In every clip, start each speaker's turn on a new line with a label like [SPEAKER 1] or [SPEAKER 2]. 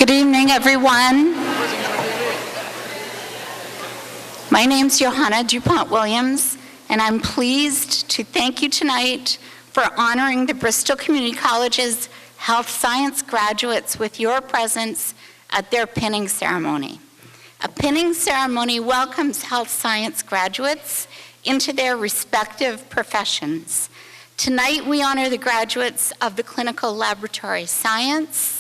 [SPEAKER 1] Good evening, everyone. My name's Johanna DuPont-Williams, and I'm pleased to thank you tonight for honoring the Bristol Community College's health science graduates with your presence at their pinning ceremony. A pinning ceremony welcomes health science graduates into their respective professions. Tonight, we honor the graduates of the Clinical Laboratory Science,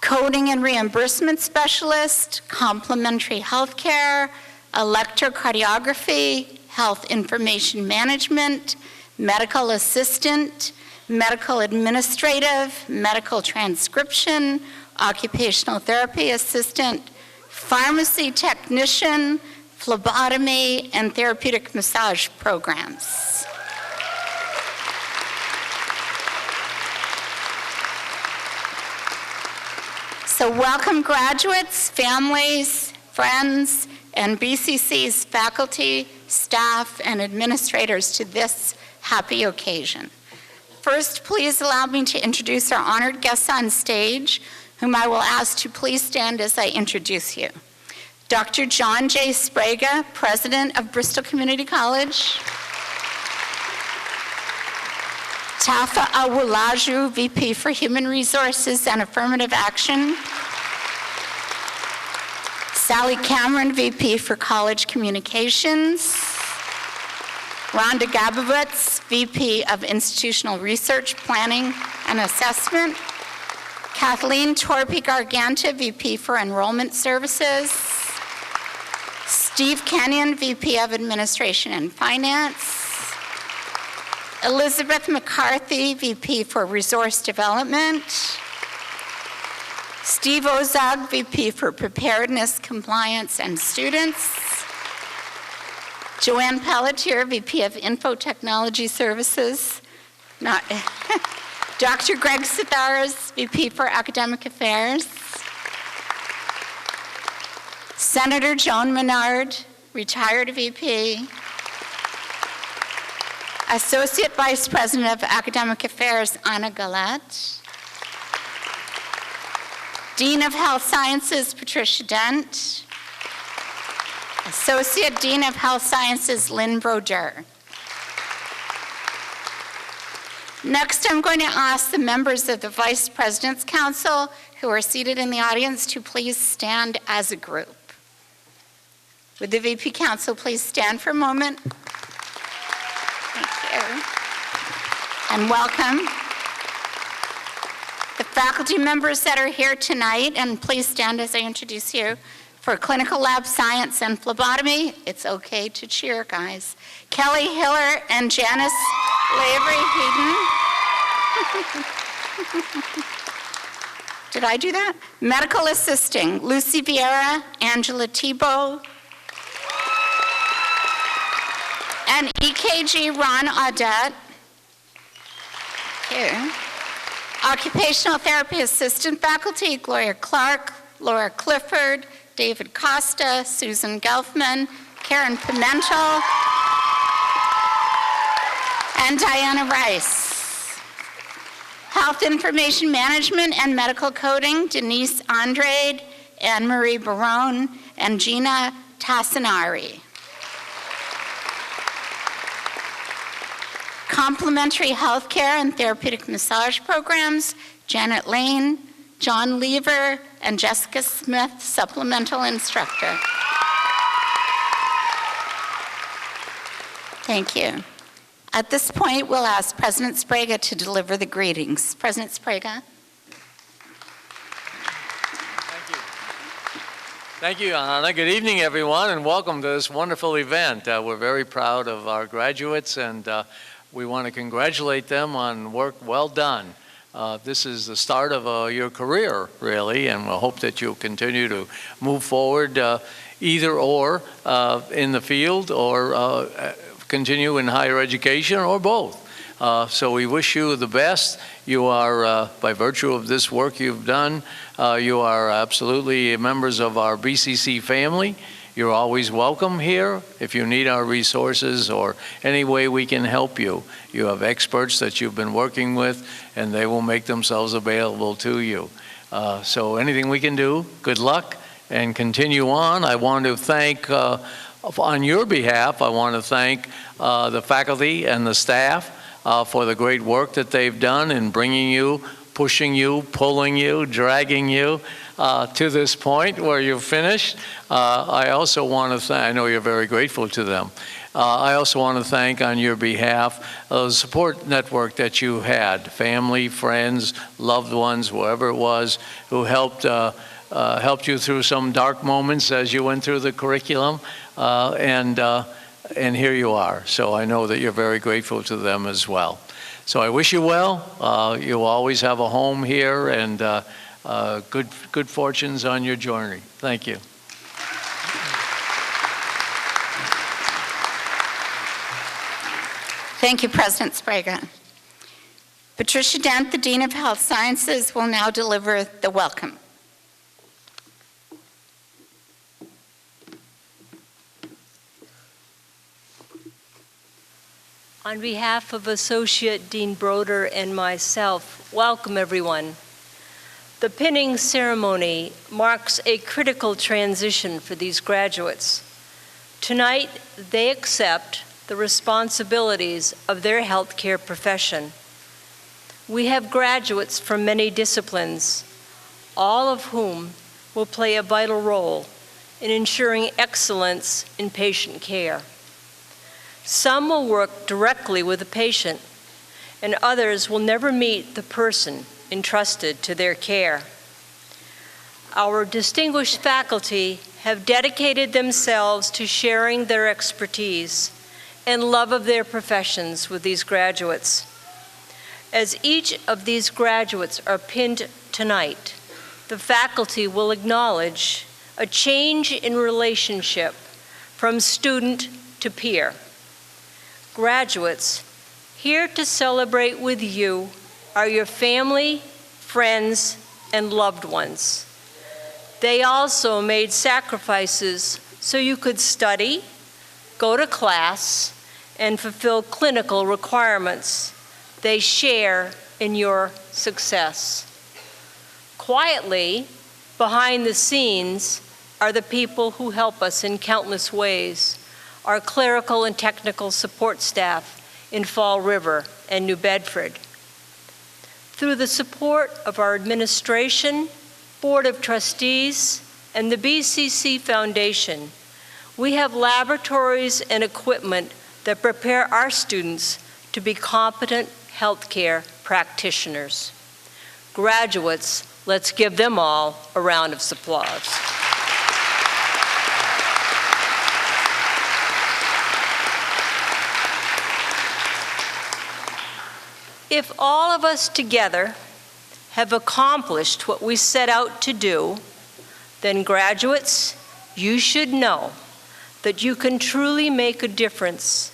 [SPEAKER 1] Coding and Reimbursement Specialist, Complementary Healthcare, Electrocardiography, Health Information Management, Medical Assistant, Medical Administrative, Medical Transcription, Occupational Therapy Assistant, Pharmacy Technician, Phlebotomy, and Therapeutic Massage programs. So welcome graduates, families, friends, and BCC's faculty, staff, and administrators to this happy occasion. First, please allow me to introduce our honored guests on stage, whom I will ask to please stand as I introduce you. Dr. John J. Sprague, President of Bristol Community College. Tafa Awolaju, VP for Human Resources and Affirmative Action. Sally Cameron, VP for College Communications. Rhonda Gabowitz, VP of Institutional Research, Planning and Assessment. Kathleen Torpy-Garganta, VP for Enrollment Services. Steve Kenyon, VP of Administration and Finance. Elizabeth McCarthy, VP for Resource Development. Steve Ozog, VP for Preparedness, Compliance, and Students. Joanne Pelletier, VP of Info Technology Services. Dr. Greg Sitharis, VP for Academic Affairs. Senator Joan Menard, retired VP. Associate Vice President of Academic Affairs, Anna Galette. Dean of Health Sciences, Patricia Dent. Associate Dean of Health Sciences, Lynn Brodeur. Next, I'm going to ask the members of the Vice President's Council who are seated in the audience to please stand as a group. Would the VP Council please stand for a moment? And welcome. The faculty members that are here tonight, and please stand as I introduce you, for Clinical Lab Science and Phlebotomy. It's okay to cheer, guys. Kelly Hiller and Janice Lavery Heaton. Did I do that? Medical Assisting, Lucy Vieira, Angela Thibault, and EKG Ron Audette. Here. Occupational Therapy Assistant Faculty, Gloria Clark, Laura Clifford, David Costa, Susan Gelfman, Karen Pimentel, and Diana Rice. Health Information Management and Medical Coding, Denise Andrade, Anne-Marie Barone, and Gina Tassinari. Complementary Healthcare and Therapeutic Massage Programs, Janet Lane, John Lever, and Jessica Smith, Supplemental Instructor. Thank you. At this point, we'll ask President Sprague to deliver the greetings. President Sprague.
[SPEAKER 2] Thank you, Anna. Good evening, everyone, and welcome to this wonderful event. We're very proud of our graduates, and we want to congratulate them on work well done. This is the start of your career, really, and we'll hope that you'll continue to move forward either or in the field or continue in higher education or both. So we wish you the best. You are, by virtue of this work you've done, you are absolutely members of our BCC family. You're always welcome here if you need our resources or any way we can help you. You have experts that you've been working with, and they will make themselves available to you. So anything we can do, good luck, and continue on. I want to thank, on your behalf, I want to thank the faculty and the staff for the great work that they've done in bringing you, pushing you, pulling you, dragging you to this point where you've finished. I also want to thank, I know you're very grateful to them. I also want to thank on your behalf the support network that you had, family, friends, loved ones, whoever it was, who helped you through some dark moments as you went through the curriculum, and here you are. So I know that you're very grateful to them as well. So I wish you well. You'll always have a home here, and good fortunes on your journey. Thank you.
[SPEAKER 1] Thank you, President Sprague. Patricia Dent, the Dean of Health Sciences, will now deliver the welcome.
[SPEAKER 3] On behalf of Associate Dean Broder and myself, welcome everyone. The pinning ceremony marks a critical transition for these graduates. Tonight, they accept the responsibilities of their healthcare profession. We have graduates from many disciplines, all of whom will play a vital role in ensuring excellence in patient care. Some will work directly with the patient, and others will never meet the person entrusted to their care. Our distinguished faculty have dedicated themselves to sharing their expertise and love of their professions with these graduates. As each of these graduates are pinned tonight, the faculty will acknowledge a change in relationship from student to peer. Graduates, here to celebrate with you are your family, friends, and loved ones. They also made sacrifices so you could study, go to class, and fulfill clinical requirements. They share in your success. Quietly, behind the scenes, are the people who help us in countless ways, our clerical and technical support staff in Fall River and New Bedford. Through the support of our administration, Board of Trustees, and the BCC Foundation, we have laboratories and equipment that prepare our students to be competent healthcare practitioners. Graduates, let's give them all a round of applause. If all of us together have accomplished what we set out to do, then graduates, you should know that you can truly make a difference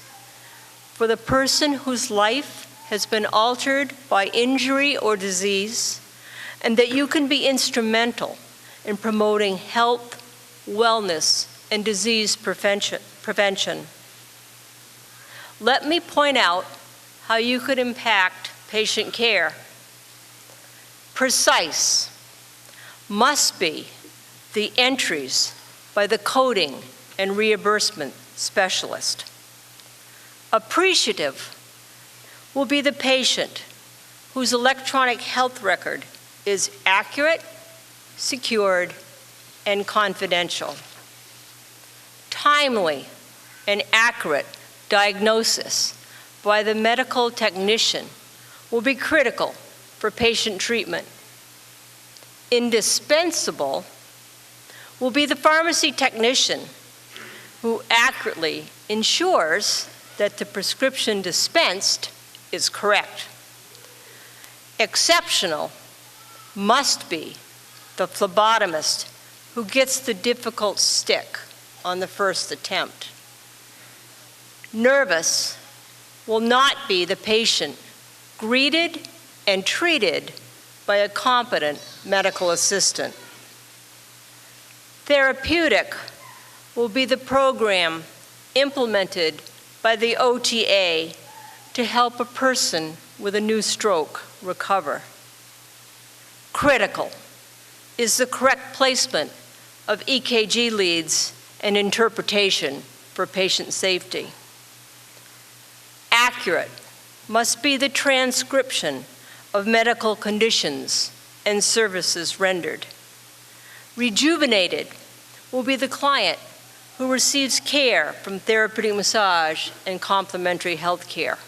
[SPEAKER 3] for the person whose life has been altered by injury or disease, and that you can be instrumental in promoting health, wellness, and disease prevention. Let me point out how you could impact patient care. Precise must be the entries by the coding and reimbursement specialist. Appreciative will be the patient whose electronic health record is accurate, secured, and confidential. Timely and accurate diagnosis by the medical technician will be critical for patient treatment. Indispensable will be the pharmacy technician who accurately ensures that the prescription dispensed is correct. Exceptional must be the phlebotomist who gets the difficult stick on the first attempt. Nervous will not be the patient greeted and treated by a competent medical assistant. Therapeutic will be the program implemented by the OTA to help a person with a new stroke recover. Critical is the correct placement of EKG leads and interpretation for patient safety. Accurate must be the transcription of medical conditions and services rendered. Rejuvenated will be the client who receives care from therapeutic massage and complementary health care.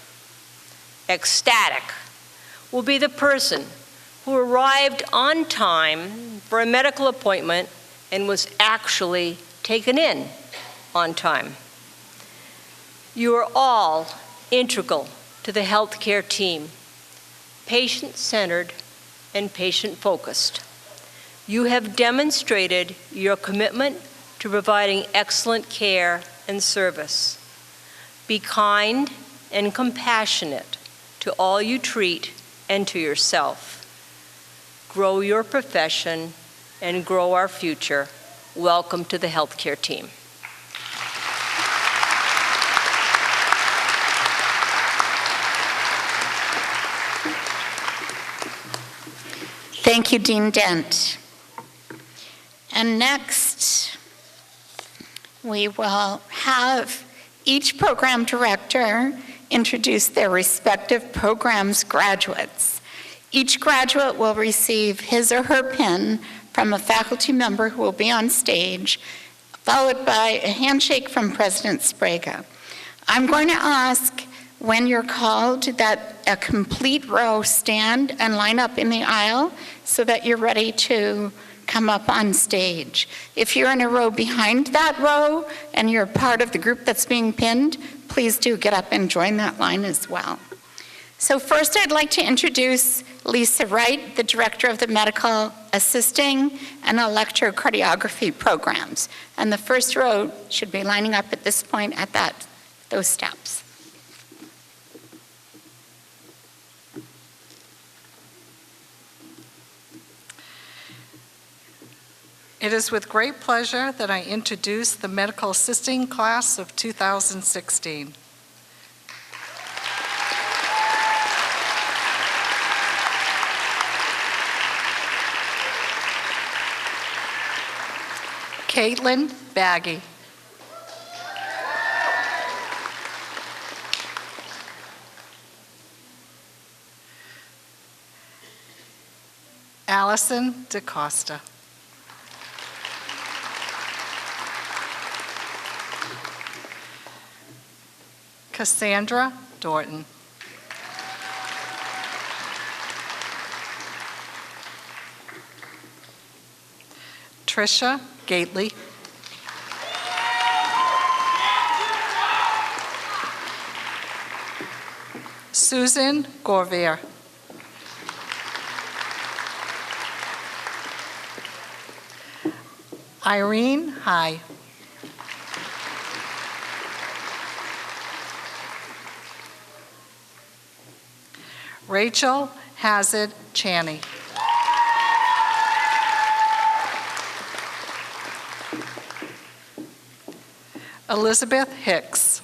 [SPEAKER 3] Ecstatic will be the person who arrived on time for a medical appointment and was actually taken in on time. You are all integral to the healthcare team, patient-centered and patient-focused. You have demonstrated your commitment to providing excellent care and service. Be kind and compassionate to all you treat and to yourself. Grow your profession and grow our future. Welcome to the healthcare team.
[SPEAKER 1] Thank you, Dean Dent. And next, we will have each program director introduce their respective program's graduates. Each graduate will receive his or her pin from a faculty member who will be on stage, followed by a handshake from President Sprague. I'm going to ask, when you're called, that a complete row stand and line up in the aisle so that you're ready to come up on stage. If you're in a row behind that row and you're part of the group that's being pinned, please do get up and join that line as well. So first, I'd like to introduce Lisa Wright, the Director of the Medical Assisting and Electrocardiography Programs. And the first row should be lining up at this point at those steps.
[SPEAKER 4] It is with great pleasure that I introduce the Medical Assisting Class of 2016. Caitlin Baggy. Allison DaCosta. Cassandra Dorton. Tricia Gately. Susan Gorvier. Irene High. Rachel Hazard Chaney. Elizabeth Hicks.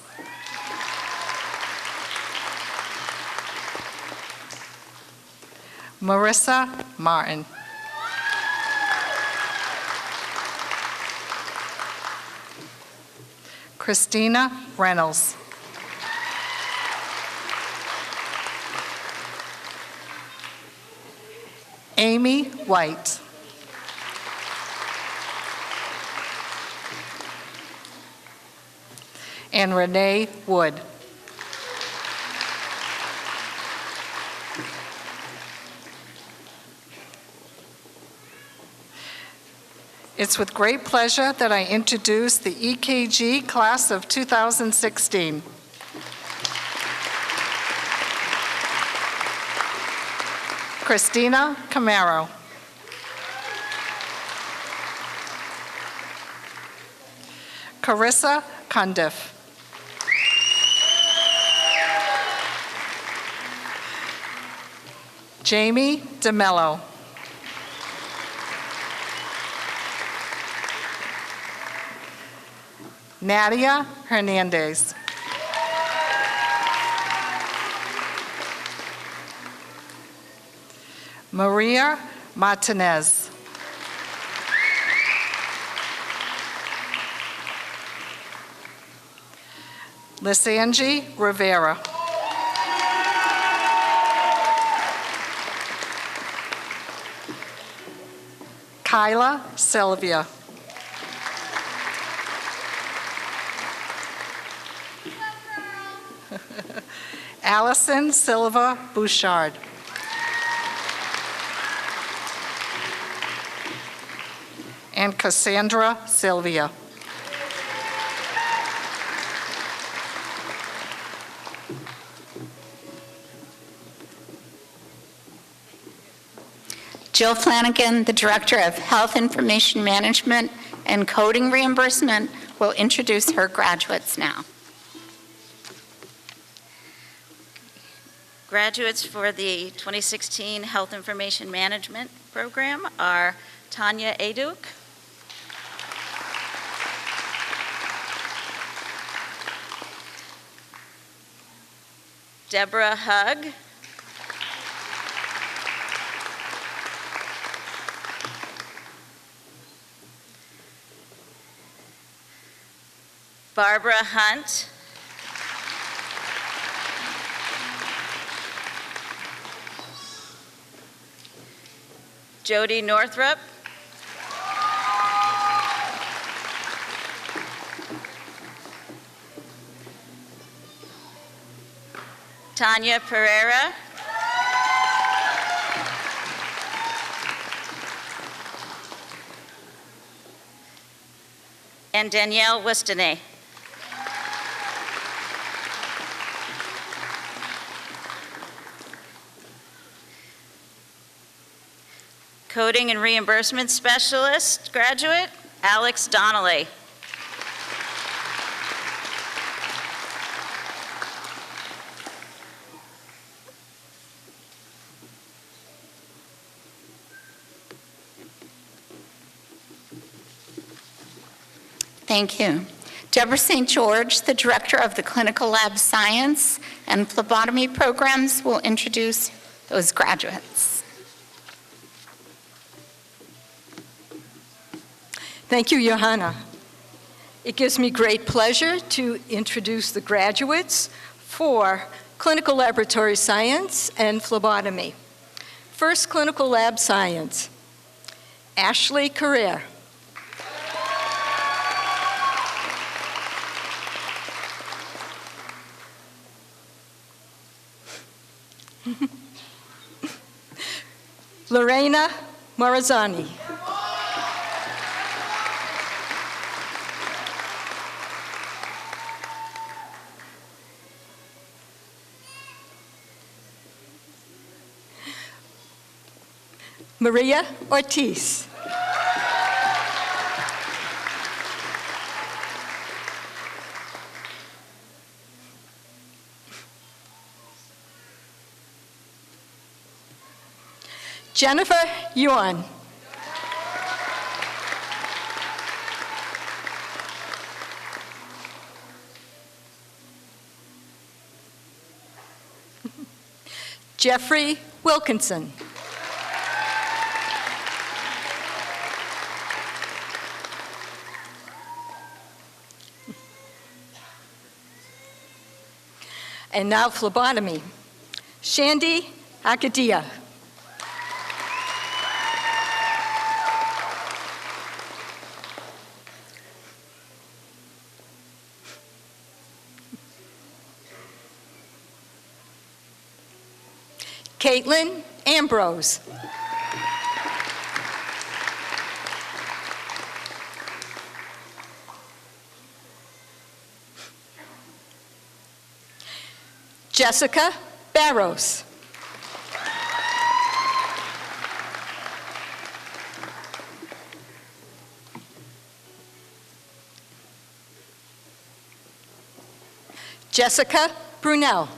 [SPEAKER 4] Marissa Martin. Christina Reynolds. Amy White. And Renee Wood. It's with great pleasure that I introduce the EKG class of 2016. Christina Camaro. Carissa Cundiff. Jamie DeMello. Nadia Hernandez. Maria Martinez. Lisangie Rivera. Kyla Sylvia. Allison Silva Bouchard. And Cassandra Sylvia.
[SPEAKER 1] Jill Flanagan, the Director of Health Information Management and Coding Reimbursement, will introduce her graduates now.
[SPEAKER 5] Graduates for the 2016 Health Information Management Program are Tanya Aduk, Deborah Hugg, Barbara Hunt, Jody Northrup, Tanya Pereira, and Danielle Wistanay. Coding and Reimbursement Specialist graduate, Alex Donnelly.
[SPEAKER 1] Thank you. Deborah St. George, the Director of the Clinical Lab Science and Phlebotomy Programs, will introduce those graduates.
[SPEAKER 6] Thank you, Johanna. It gives me great pleasure to introduce the graduates for Clinical Laboratory Science and Phlebotomy. First, Clinical Lab Science. Ashley Carrere. Lorena Morazzani. Maria Ortiz. Jennifer Yuan. Jeffrey Wilkinson. And now phlebotomy. Shandy Akadia. Caitlin Ambrose. Jessica Barros. Jessica Brunel.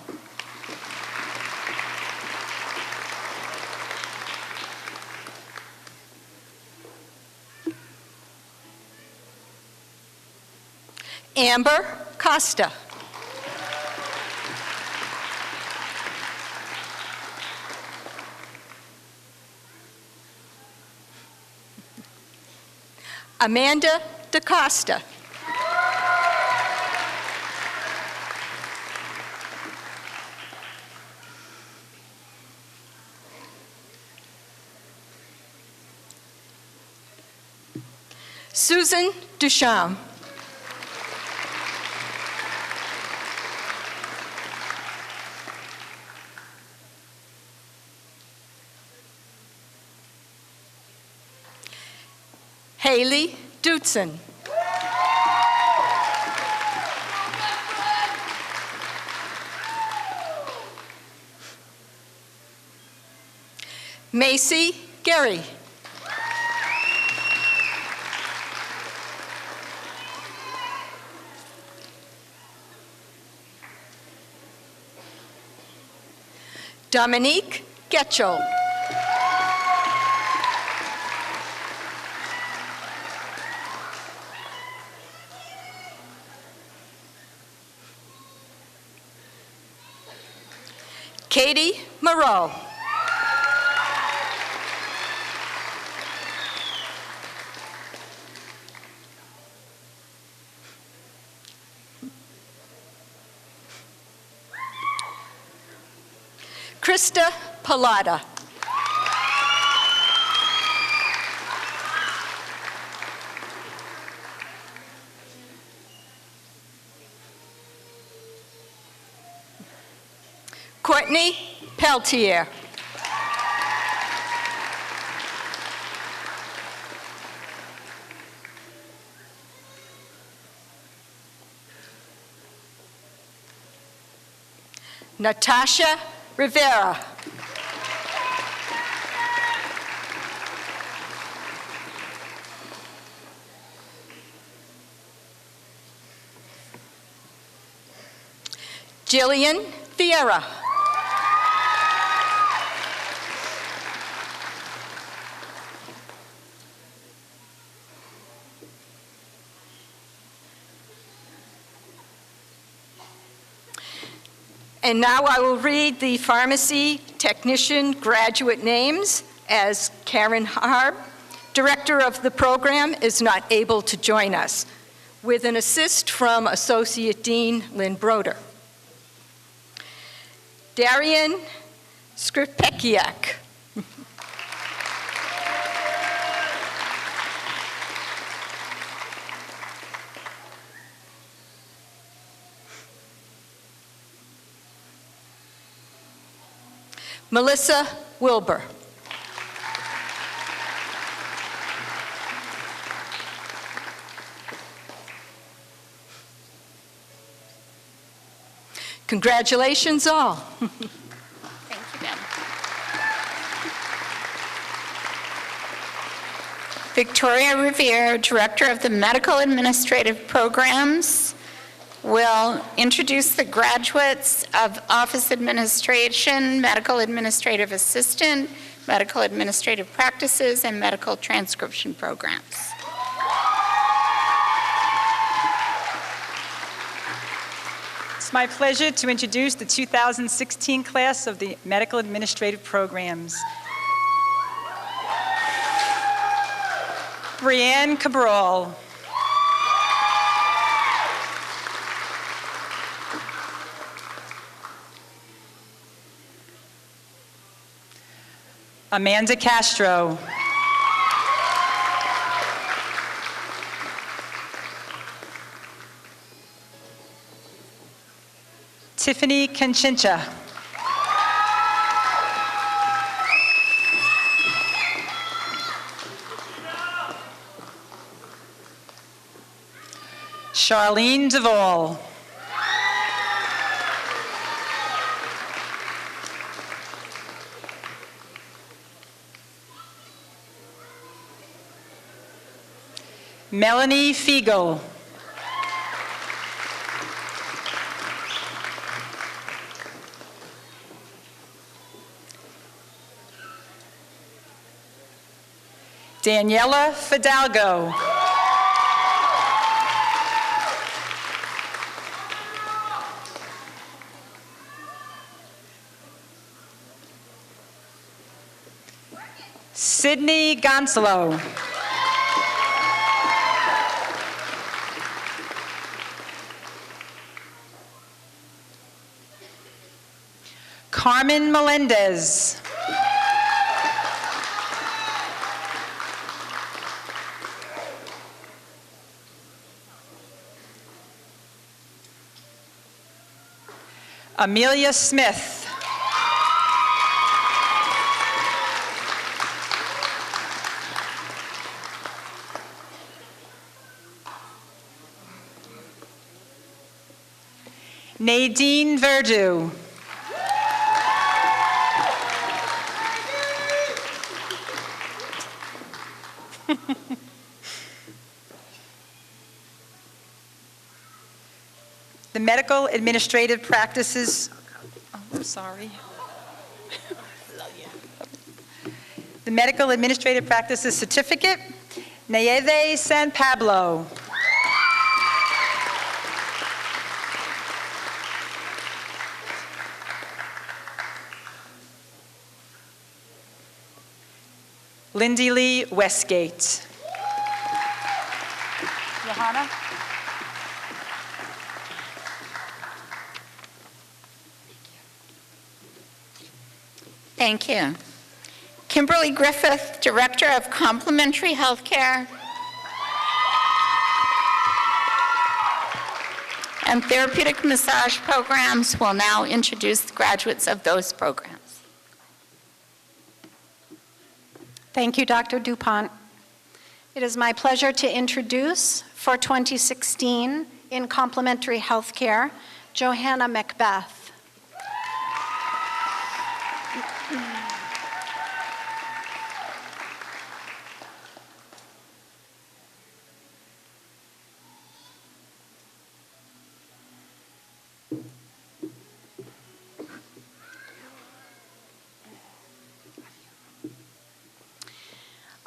[SPEAKER 6] Amber Costa. Amanda DaCosta. Susan Duchamp. Haley Dutzen. Macy Gary. Dominique Getchell. Katie Moreau. Krista Pallotta. Courtney Peltier. Natasha Rivera. Jillian Vieira. And now I will read the pharmacy technician graduate names, as Karen Harb, director of the program, is not able to join us, with an assist from Associate Dean Lynn Broder. Darian Skripekiak. Melissa Wilbur. Congratulations all.
[SPEAKER 1] Thank you, Deb. Victoria Revere, Director of the Medical Administrative Programs, will introduce the graduates of Office Administration, Medical Administrative Assistant, Medical Administrative Practices, and Medical Transcription Programs.
[SPEAKER 7] It's my pleasure to introduce the 2016 class of the Medical Administrative Programs. Brianne Cabral. Amanda Castro. Tiffany Conchincha. Charlene Duvall. Melanie Fiegel. Daniela Fidalgo. Sydney Gonzalo. Carmen Melendez. Amelia Smith. Nadine Verdu. The medical administrative practices, I'm sorry. The medical administrative practices certificate, Nayeve San Pablo. Lindy Lee Westgate. Johanna?
[SPEAKER 1] Thank you. Kimberly Griffith, Director of Complementary Healthcare and Therapeutic Massage Programs, will now introduce the graduates of those programs.
[SPEAKER 8] Thank you, Dr. DuPont. It is my pleasure to introduce, for 2016, in complementary healthcare, Johanna Macbeth.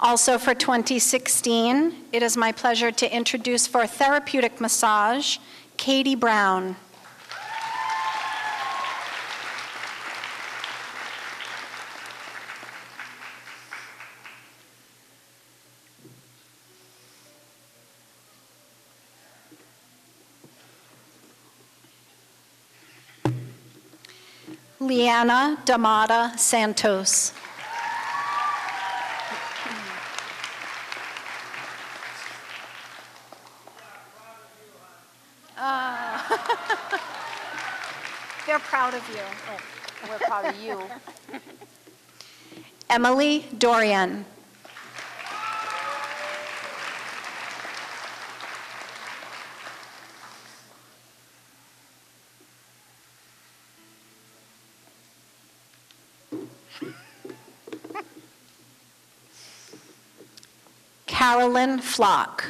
[SPEAKER 8] Also for 2016, it is my pleasure to introduce for therapeutic massage, Katie Brown. Liana Damata Santos. They're proud of you.
[SPEAKER 9] We're proud of you.
[SPEAKER 8] Emily Dorian. Carolyn Flock.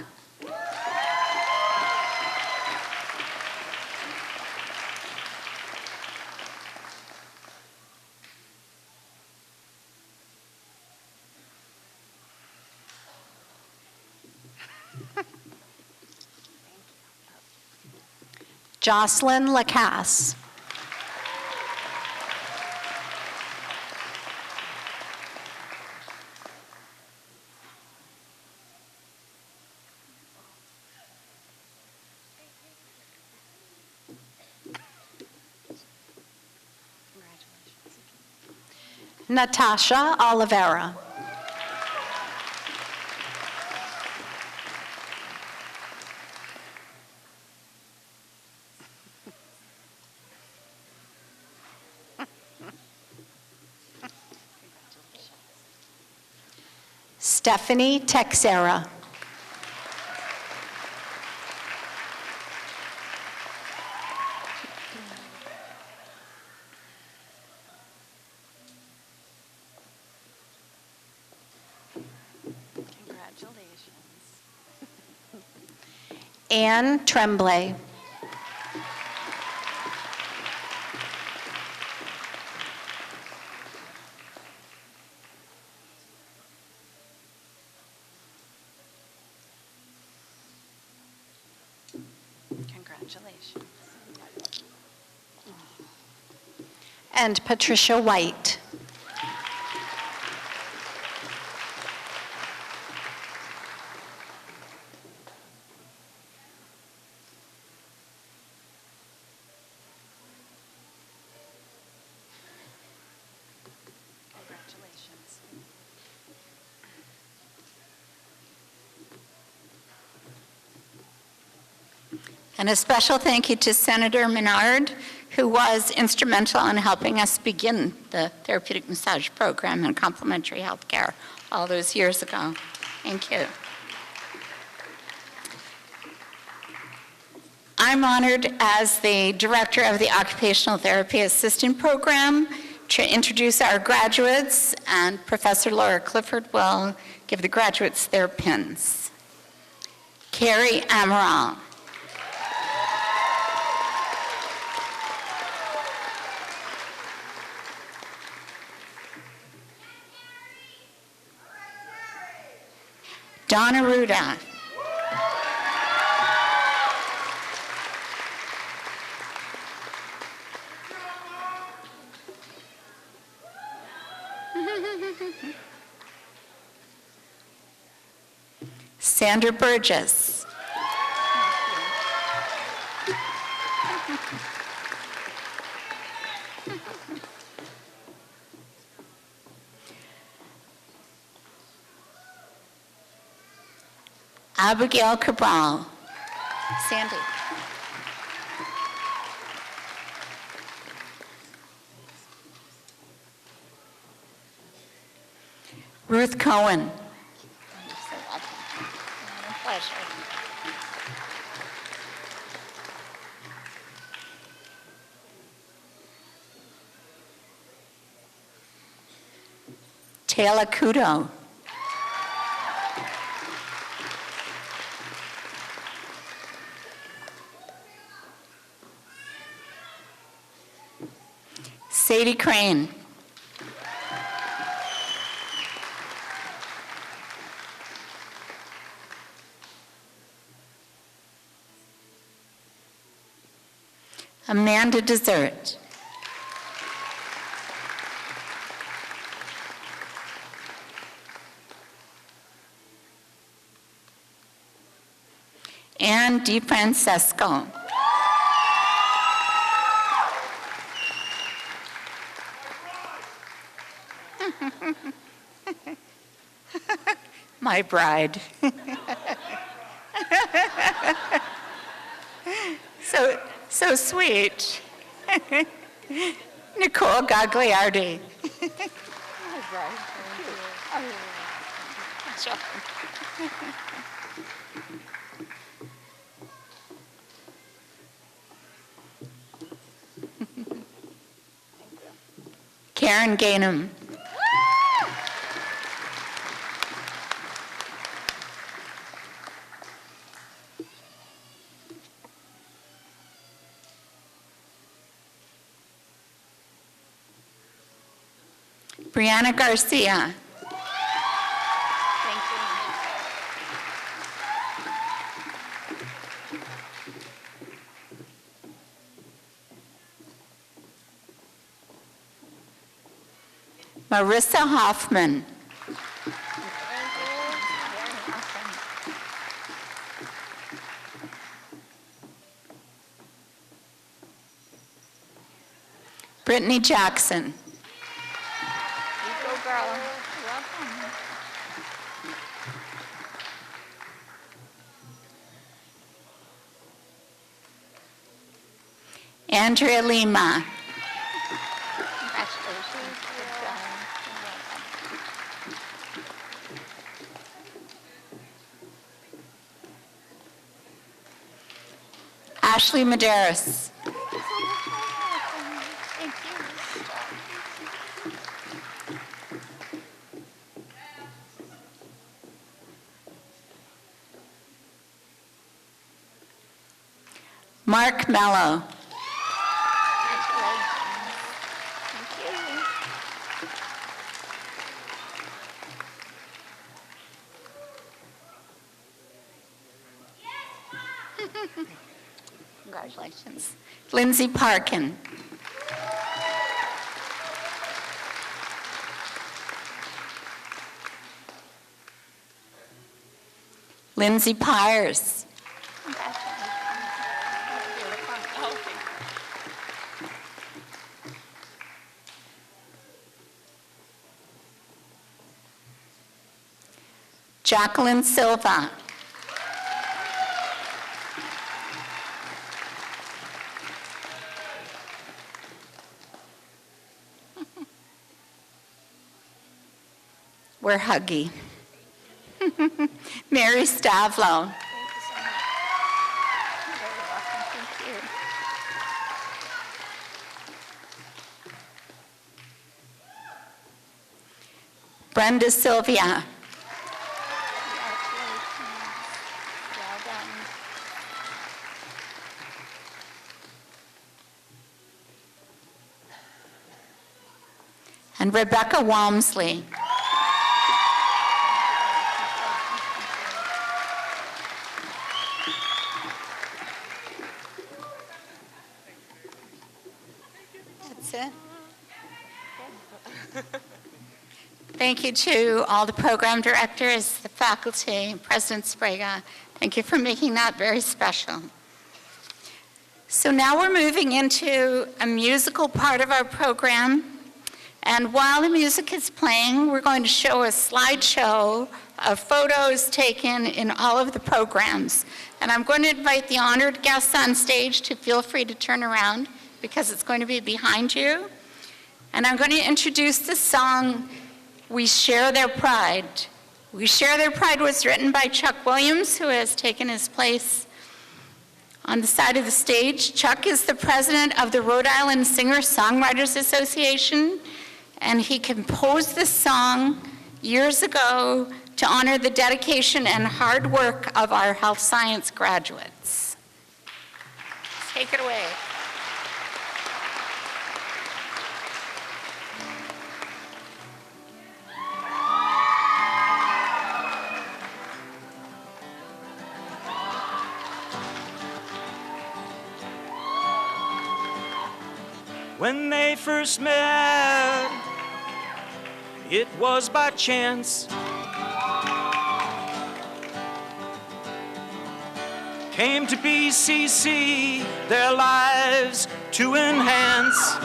[SPEAKER 8] Jocelyn Lacasse. Natasha Oliveira. Stephanie Texera.
[SPEAKER 9] Congratulations.
[SPEAKER 8] Anne Tremblay.
[SPEAKER 9] Congratulations.
[SPEAKER 8] And Patricia White.
[SPEAKER 9] Congratulations.
[SPEAKER 1] And a special thank you to Senator Menard, who was instrumental in helping us begin the therapeutic massage program and complementary health care all those years ago. Thank you. I'm honored as the director of the Occupational Therapy Assistant Program to introduce our graduates, and Professor Laura Clifford will give the graduates their pins. Carrie Amaral. Donna Ruda. Sandra Burgess. Abigail Cabral. Sandy. Ruth Cohen. Pleasure. Taylor Kudo. Sadie Crane. Amanda Desert. Anne DiFrancesco. My bride. So sweet. Nicole Gagliardi. Karen Gainham. Brianna Garcia. Thank you. Marissa Hoffman. Brittany Jackson. Andrea Lima. Ashley Medeiros. Mark Mello. Congratulations. Lindsay Parkin. Lindsay Pyers. Jacqueline Silva. We're huggy. Mary Stavlo. Brenda Sylvia. And Rebecca Walmsley. That's it. Thank you to all the program directors, the faculty, President Sprague. Thank you for making that very special. So now we're moving into a musical part of our program. And while the music is playing, we're going to show a slideshow of photos taken in all of the programs. And I'm going to invite the honored guests on stage to feel free to turn around because it's going to be behind you. And I'm going to introduce the song, We Share Their Pride. We Share Their Pride was written by Chuck Williams, who has taken his place on the side of the stage. Chuck is the president of the Rhode Island Singer-Songwriters Association, and he composed this song years ago to honor the dedication and hard work of our health science graduates. Take it away.
[SPEAKER 10] When they first met, it was by chance. Came to BCC, their lives to enhance.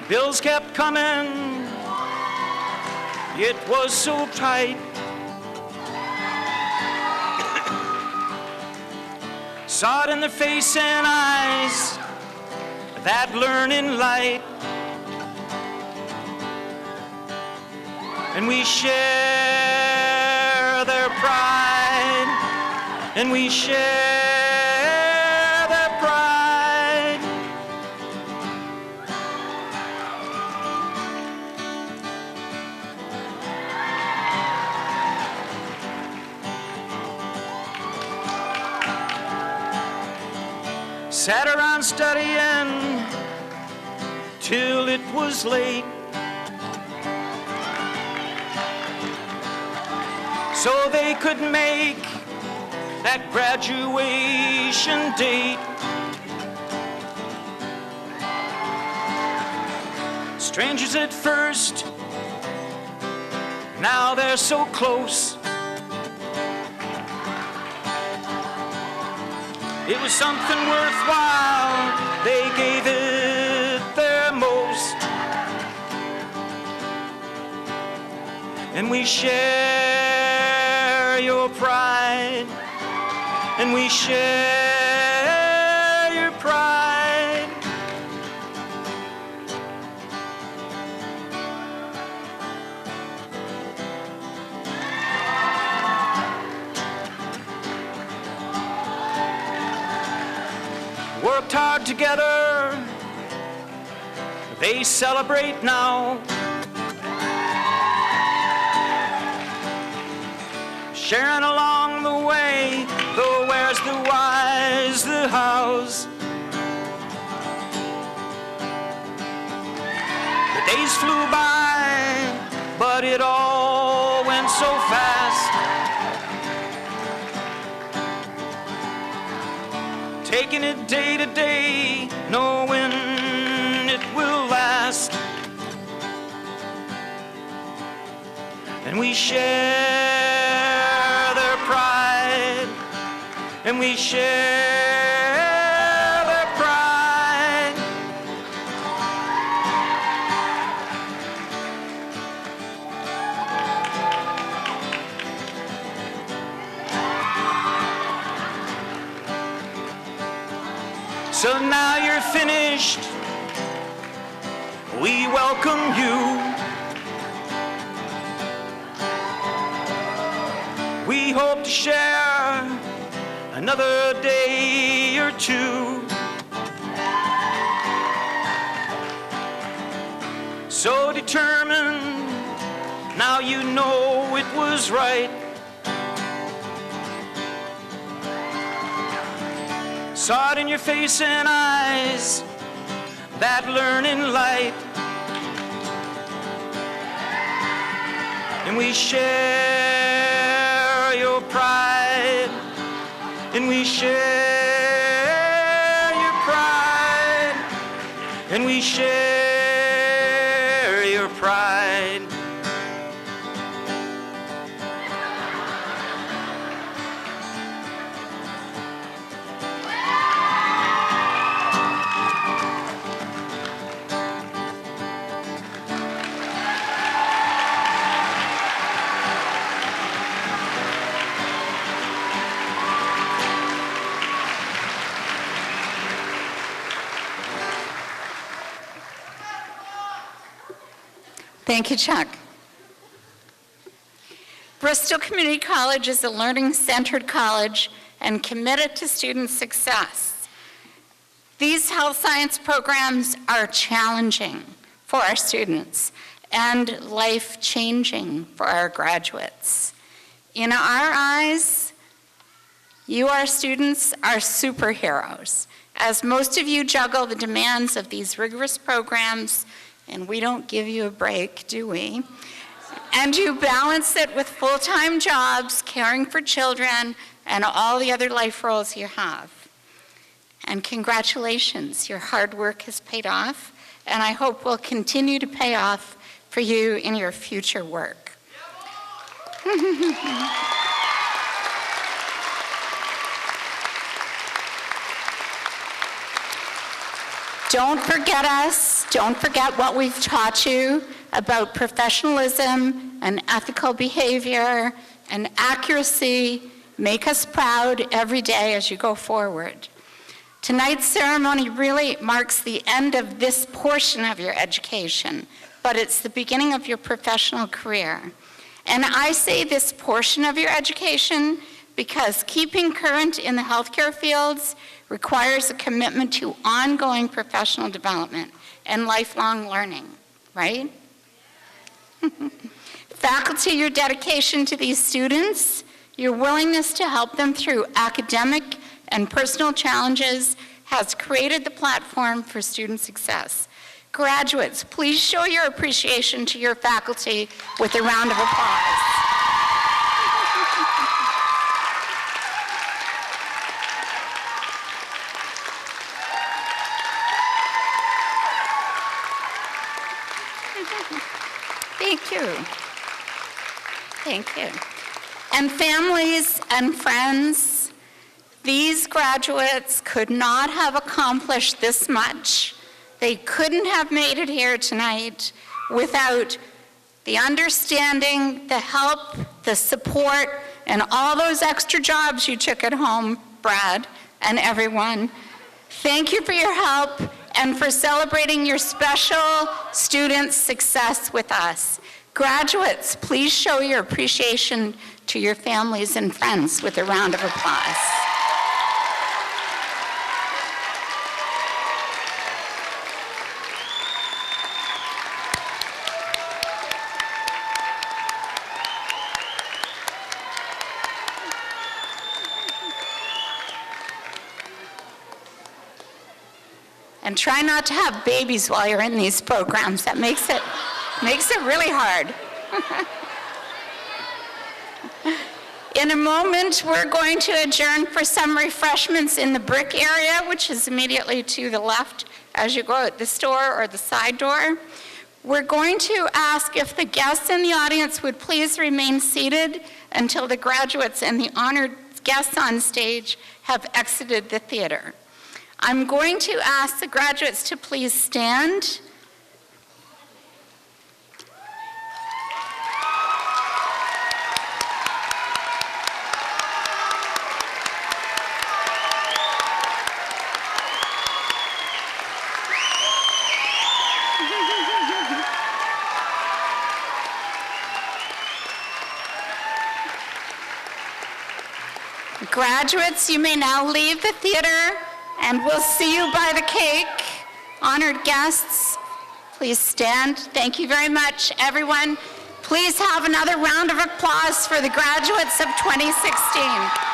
[SPEAKER 10] Bills kept coming, it was so tight. Saw it in their face and eyes, that learning light. And we share their pride, and we share their pride. Sat around studying till it was late, so they could make that graduation date. Strangers at first, now they're so close. It was something worthwhile, they gave it their most. And we share your pride, and we share your pride. Worked hard together, they celebrate now. Sharing along the way, the where's, the why's, the how's. The days flew by, but it all went so fast. Taking it day to day, knowing it will last. And we share their pride, and we share their pride. So now you're finished we welcome you. We hope to share another day or two. So determined, now you know it was right. Saw it in your face and eyes, that learning light. And we share your pride. And we share your pride. And we share your pride.
[SPEAKER 1] Thank you, Chuck. Bristol Community College is a learning-centered college and committed to student success. These health science programs are challenging for our students and life-changing for our graduates. In our eyes, you, our students, are superheroes, as most of you juggle the demands of these rigorous programs, and we don't give you a break, do we? And you balance it with full-time jobs, caring for children, and all the other life roles you have. And congratulations, your hard work has paid off, and I hope will continue to pay off for you in your future work. Don't forget us. Don't forget what we've taught you about professionalism and ethical behavior and accuracy. Make us proud every day as you go forward. Tonight's ceremony really marks the end of this portion of your education, but it's the beginning of your professional career. And I say this portion of your education because keeping current in the healthcare fields requires a commitment to ongoing professional development and lifelong learning, right? Faculty, your dedication to these students, your willingness to help them through academic and personal challenges has created the platform for student success. Graduates, please show your appreciation to your faculty with a round of applause. Thank you. Thank you. And families and friends, these graduates could not have accomplished this much. They couldn't have made it here tonight without the understanding, the help, the support, and all those extra jobs you took at home, Brad, and everyone. Thank you for your help and for celebrating your special students' success with us. Graduates, please show your appreciation to your families and friends with a round of applause. And try not to have babies while you're in these programs. That makes it really hard. In a moment, we're going to adjourn for some refreshments in the brick area, which is immediately to the left as you go out the store or the side door. We're going to ask if the guests in the audience would please remain seated until the graduates and the honored guests on stage have exited the theater. I'm going to ask the graduates to please stand. Graduates, you may now leave the theater, and we'll see you by the cake. Honored guests, please stand. Thank you very much, everyone. Please have another round of applause for the graduates of 2016.